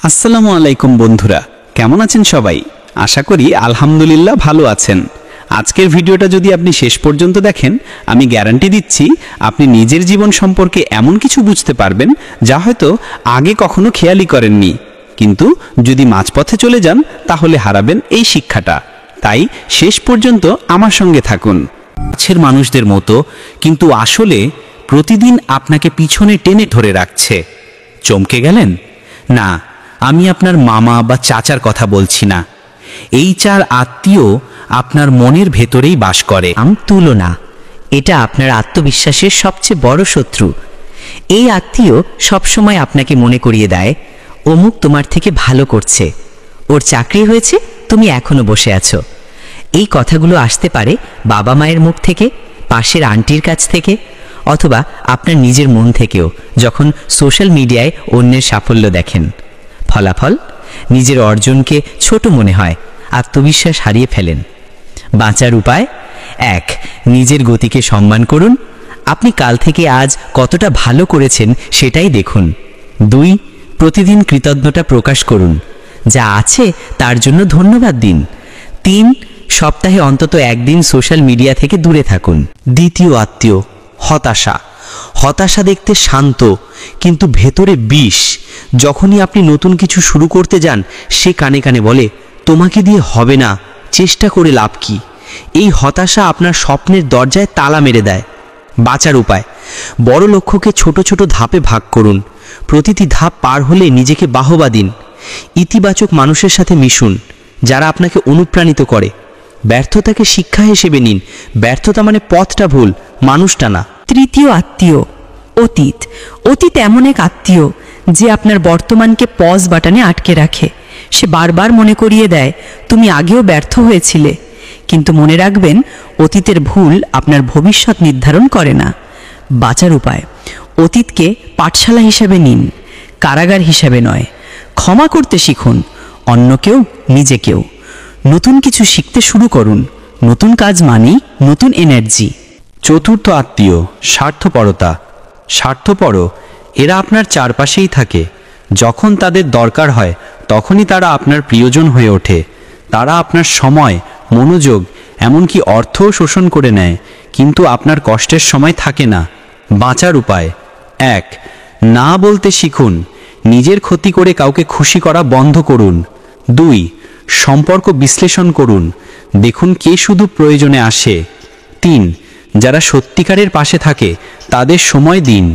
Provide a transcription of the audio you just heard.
আসসালামু আলাইকুম বন্ধুরা, কেমন আছেন সবাই? আশা করি আলহামদুলিল্লাহ ভালো আছেন। আজকের ভিডিওটা যদি আপনি শেষ পর্যন্ত দেখেন, আমি গ্যারান্টি দিচ্ছি আপনি নিজের জীবন সম্পর্কে এমন কিছু বুঝতে পারবেন যা হয়তো আগে কখনো খেয়ালই করেননি, কিন্তু যদি মাঝপথে চলে যান তাহলে হারাবেন এই শিক্ষাটা। তাই শেষ পর্যন্ত আমার সঙ্গে থাকুন। কাছের মানুষদের মতো, কিন্তু আসলে প্রতিদিন আপনাকে পিছনে টেনে ধরে রাখছে। চমকে গেলেন? না, আমি আপনার মামা বা চাচার কথা বলছি না। এই চার আত্মীয় আপনার মনের ভেতরেই বাস করে। তুলনা, এটা আপনার আত্মবিশ্বাসের সবচেয়ে বড় শত্রু। এই আত্মীয় সবসময় আপনাকে মনে করিয়ে দেয়, অমুক তোমার থেকে ভালো করছে, ওর চাকরি হয়েছে, তুমি এখনো বসে আছো। এই কথাগুলো আসতে পারে বাবা মায়ের মুখ থেকে, পাশের আন্টির কাছ থেকে, অথবা আপনার নিজের মন থেকেও, যখন সোশ্যাল মিডিয়ায় অন্যের সাফল্য দেখেন। ফলাফল, নিজের অর্জনকে ছোট মনে হয়, আত্মবিশ্বাস হারিয়ে ফেলেন। বাঁচার উপায়: 1. নিজের গতিকে সম্মান করুন। আপনি কাল থেকে আজ কতটা ভালো করেছেন সেটাই দেখুন। 2. প্রতিদিন কৃতজ্ঞতা প্রকাশ করুন, যা আছে তার জন্য ধন্যবাদ দিন। 3. সপ্তাহে অন্তত একদিন সোশ্যাল মিডিয়া থেকে দূরে থাকুন। দ্বিতীয় আত্মীয়, হতাশা। হতাশা দেখতে শান্ত, কিন্তু ভেতরে বিষ। যখনই আপনি নতুন কিছু শুরু করতে যান, সে কানে কানে বলে, তোমাকে দিয়ে হবে না, চেষ্টা করে লাভ কি? এই হতাশা আপনার স্বপ্নের দরজায় তালা মেরে দেয়। বাঁচার উপায়: বড় লক্ষ্যকে ছোট ছোট ধাপে ভাগ করুন। প্রতিটি ধাপ পার হলে নিজেকে বাহবা দিন। ইতিবাচক মানুষের সাথে মিশুন, যারা আপনাকে অনুপ্রাণিত করে। ব্যর্থতাকে শিক্ষা হিসেবে নিন। ব্যর্থতা মানে পথটা ভুল, মানুষটা না। তৃতীয় আত্মীয়, অতীত। অতীত এমন এক আত্মীয় যে আপনার বর্তমানকে পজ বাটনে আটকে রাখে। সে বারবার মনে করিয়ে দেয়, তুমি আগেও ব্যর্থ হয়েছিলে। কিন্তু মনে রাখবেন, অতীতের ভুল আপনার ভবিষ্যৎ নির্ধারণ করে না। বাঁচার উপায়: অতীতকে পাঠশালা হিসাবে নিন, কারাগার হিসাবে নয়। ক্ষমা করতে শিখুন, অন্যকেও নিজেকেও। নতুন কিছু শিখতে শুরু করুন। নতুন কাজ মানেই নতুন এনার্জি। চতুর্থ আত্মীয়, স্বার্থপরতা। স্বার্থপর এরা আপনার চারপাশেই থাকে। যখন তাদের দরকার হয় তখনই তারা আপনার প্রিয়জন হয়ে ওঠে। তারা আপনার সময়, মনোযোগ, এমনকি অর্থও শোষণ করে নেয়, কিন্তু আপনার কষ্টের সময় থাকে না। বাঁচার উপায়: 1. না বলতে শিখুন। নিজের ক্ষতি করে কাউকে খুশি করা বন্ধ করুন। 2. সম্পর্ক বিশ্লেষণ করুন, দেখুন কে শুধু প্রয়োজনে আসে। 3. যারা সত্যিকারের পাশে থাকে তাদের সময় দিন।